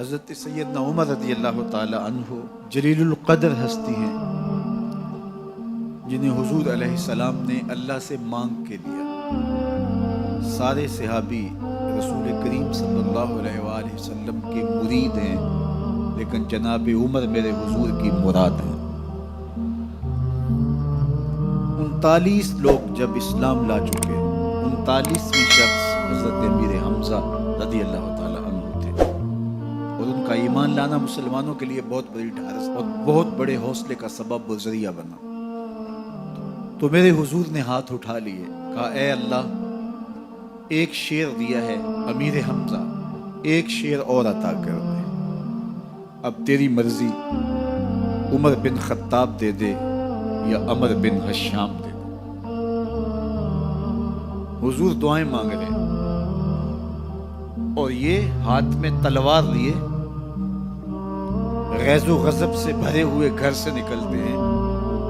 حضرت سیدنا عمر رضی اللہ تعالی عنہ جلیل القدر ہستی ہیں جنہیں حضور علیہ السلام نے اللہ سے مانگ کے دیا۔ سارے صحابی رسول کریم صلی اللہ علیہ وآلہ وسلم کے مرید ہیں، لیکن جناب عمر میرے حضور کی مراد ہیں۔ 39 لوگ جب اسلام لا چکے، 39ویں شخص حضرت امیر حمزہ رضی اللہ تعالی عنہ تھے، اور ان کا ایمان لانا مسلمانوں کے لیے بہت بڑی ڈھارس اور بہت بڑے حوصلے کا سبب و ذریعہ بنا۔ تو میرے حضور نے ہاتھ اٹھا لیے، کہا اے اللہ، ایک شیر دیا ہے امیر حمزہ، ایک شیر اور عطا کر دے، اب تیری مرضی، عمر بن خطاب دے دے یا عمر بن حشام دے دے۔ حضور دعائیں مانگ رہے ہیں اور یہ ہاتھ میں تلوار لیے غیظ و غضب سے بھرے ہوئے گھر سے نکلتے ہیں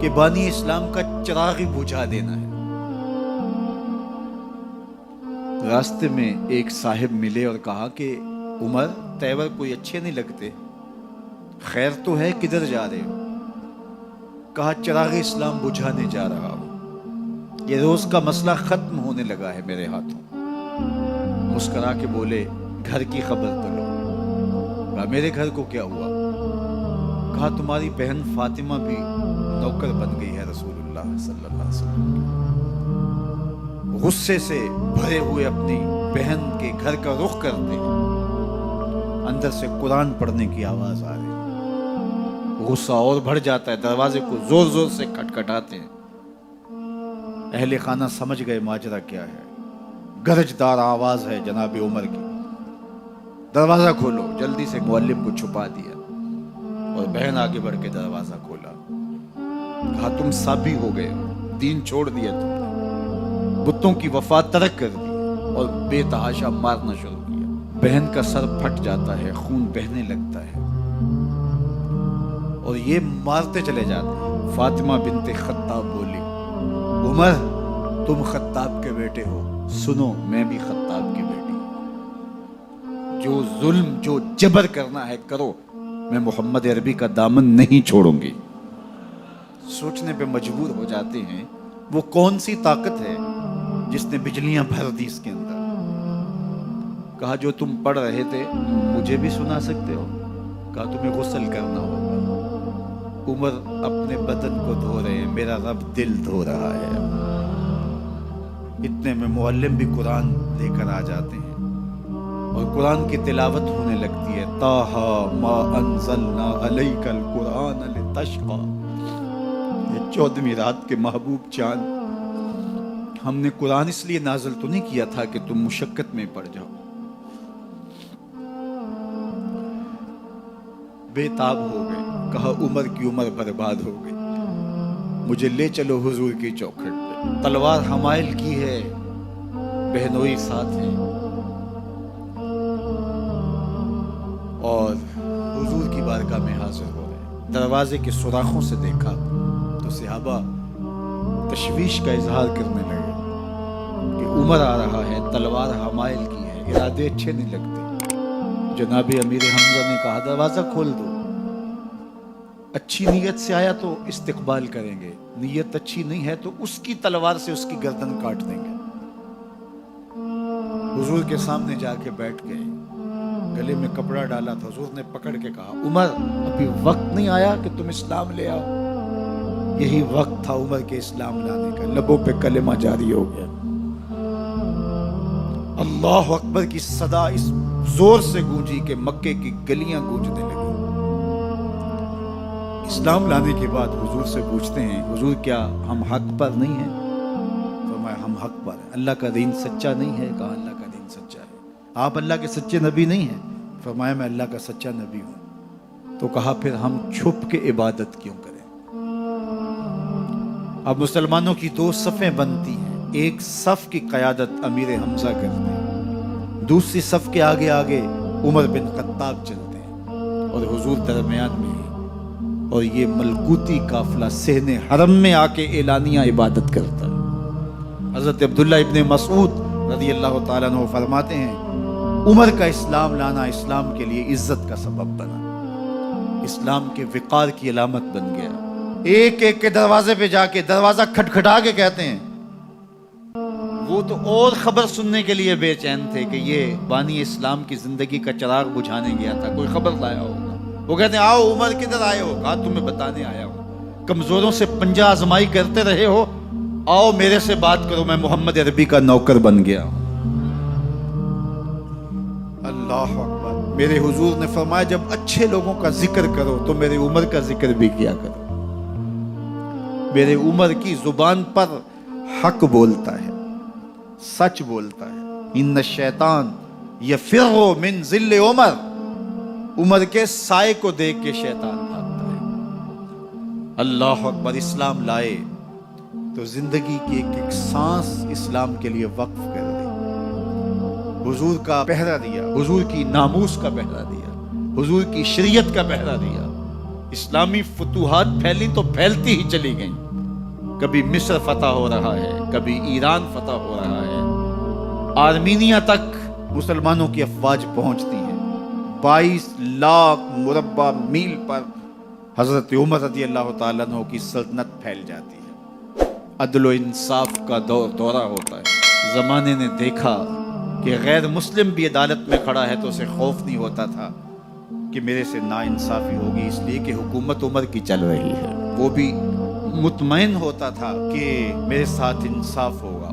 کہ بانی اسلام کا چراغ ہی بجھا دینا ہے۔ راستے میں ایک صاحب ملے اور کہا کہ عمر، تیور کوئی اچھے نہیں لگتے، خیر تو ہے، کدھر جا رہے ہو؟ کہا چراغ اسلام بجھانے جا رہا ہوں، یہ روز کا مسئلہ ختم ہونے لگا ہے میرے ہاتھوں۔ مسکرا کے بولے گھر کی خبر تو لو۔ کہا میرے گھر کو کیا ہوا؟ کہا تمہاری بہن فاطمہ بھی نوکر بن گئی ہے رسول اللہ صلی اللہ علیہ وسلم کی۔ غصے سے بھرے ہوئے اپنی بہن کے گھر کا رخ کرتے ہیں، اندر سے قرآن پڑھنے کی آواز آ رہی ہے، غصہ اور بڑھ جاتا ہے، دروازے کو زور زور سے کھٹکھٹاتے ہیں۔ اہل خانہ سمجھ گئے ماجرا کیا ہے، گرجدار آواز ہے جناب عمر کی، دروازہ کھولو۔ جلدی سے معلم کو چھپا دیا اور بہن آگے بڑھ کے دروازہ کھولا۔ کہا تم سابی ہو گئے، دین چھوڑ دیا تم نے، بتوں کی وفا ترک کر دی اور بے تحاشا مارنا شروع کیا۔ بہن کا سر پھٹ جاتا ہے، خون بہنے لگتا ہے اور یہ مارتے چلے جاتے ہیں۔ فاطمہ بنت خطاب بولی عمر تم خطاب کے بیٹے ہو، سنو میں بھی خطاب کی بیٹی ہوں، جو ظلم جو جبر کرنا ہے کرو، میں محمد عربی کا دامن نہیں چھوڑوں گی۔ سوچنے پہ مجبور ہو جاتے ہیں وہ کون سی طاقت ہے جس نے بجلیاں بھر دی اس کے اندر۔ کہا جو تم پڑھ رہے تھے مجھے بھی سنا سکتے ہو؟ کہا تمہیں غسل کرنا ہوگا۔ عمر اپنے بدن کو دھو رہے ہیں، میرا رب دل دھو رہا ہے۔ اتنے میں معلم بھی قرآن لے کر آ جاتے ہیں اور قرآن کی تلاوت ہونے لگتی ہے۔ طٰہٰ ما انزلنا علیک القرآن لتشقیٰ، یہ 14ویں رات کے محبوب چاند، ہم نے قرآن اس لیے نازل تو نہیں کیا تھا کہ تم مشقت میں پڑ جاؤ۔ بے تاب ہو گئے، کہا عمر کی عمر برباد ہو گئی، مجھے لے چلو حضور کی چوکھٹ پہ، تلوار حمائل کی ہے، بہنوئی ساتھ ہیں، اور حضور کی بارگاہ میں حاضر ہو رہے۔ دروازے کے سوراخوں سے دیکھا تو صحابہ تشویش کا اظہار کرنے لگے کہ عمر آ رہا ہے، تلوار حمائل کی ہے، ارادے اچھے نہیں لگتے۔ جناب امیر حمزہ نے کہا دروازہ کھول دو، اچھی نیت سے آیا تو استقبال کریں گے، نیت اچھی نہیں ہے تو اس کی تلوار سے اس کی گردن کاٹ دیں گے۔ حضور کے سامنے جا کے بیٹھ گئے، گلے میں کپڑا ڈالا تھا، حضور نے پکڑ کے کہا عمر ابھی وقت نہیں آیا کہ تم اسلام لے آؤ؟ یہی وقت تھا عمر کے اسلام لانے کا، لبوں پہ کلمہ جاری ہو گیا۔ اللہ اکبر کی صدا اس زور سے گونجی کہ مکے کی گلیاں گونجنے لگی۔ اسلام لانے کے بعد حضور سے پوچھتے ہیں حضور کیا ہم حق پر نہیں ہیں؟ فرمایا ہم حق پر ہیں۔ اللہ کا دین سچا نہیں ہے؟ کہا اللہ کا دین سچا ہے۔ آپ اللہ کے سچے نبی نہیں ہیں؟ فرمایا میں اللہ کا سچا نبی ہوں۔ تو کہا پھر ہم چھپ کے عبادت کیوں کریں؟ اب مسلمانوں کی 2 صفیں بنتی ہیں، ایک صف کی قیادت امیر حمزہ کرتے ہیں، دوسری صف کے آگے آگے عمر بن خطاب چلتے ہیں اور حضور درمیان میں، اور یہ ملکوتی قافلہ صحن حرم میں آ کے اعلانیہ عبادت کرتا ہے۔ حضرت عبداللہ ابن مسعود رضی اللہ تعالیٰ عنہ فرماتے ہیں عمر کا اسلام لانا اسلام کے لیے عزت کا سبب بنا، اسلام کے وقار کی علامت بن گیا۔ ایک ایک کے دروازے پہ جا کے دروازہ کھٹکھٹا کے کہتے ہیں، وہ تو اور خبر سننے کے لیے بے چین تھے کہ یہ بانی اسلام کی زندگی کا چراغ بجھانے گیا تھا، کوئی خبر لایا ہوگا۔ وہ کہتے ہیں آؤ عمر کدھر آئے ہو؟ کہا تمہیں بتانے آیا ہوں، کمزوروں سے پنجہ آزمائی کرتے رہے ہو، آؤ میرے سے بات کرو، میں محمد عربی کا نوکر بن گیا ہوں۔ اللہ اکبر۔ میرے حضور نے فرمایا جب اچھے لوگوں کا ذکر کرو تو میرے عمر کا ذکر بھی کیا کرو۔ میرے عمر کی زبان پر حق بولتا ہے، سچ بولتا ہے۔ ان الشیطان یفر من ظل عمر، عمر کے سائے کو دیکھ کے شیطان بھاگتا ہے۔ اللہ اکبر۔ اسلام لائے تو زندگی کی ایک ایک سانس اسلام کے لیے وقف کر دی، حضور کا پہرا دیا، حضور کی ناموس کا پہرا دیا، حضور کی شریعت کا پہرا دیا۔ اسلامی فتوحات پھیلی تو پھیلتی ہی چلی گئیں، کبھی مصر فتح ہو رہا ہے، کبھی ایران فتح ہو رہا ہے، آرمینیا تک مسلمانوں کی افواج پہنچتی ہیں۔ 22 لاکھ مربع میل پر حضرت عمر رضی اللہ تعالیٰ عنہ کی سلطنت پھیل جاتی ہے۔ عدل و انصاف کا دورہ ہوتا ہے۔ زمانے نے دیکھا کہ غیر مسلم بھی عدالت میں کھڑا ہے تو اسے خوف نہیں ہوتا تھا کہ میرے سے ناانصافی ہوگی، اس لیے کہ حکومت عمر کی چل رہی ہے۔ وہ بھی مطمئن ہوتا تھا کہ میرے ساتھ انصاف ہوگا۔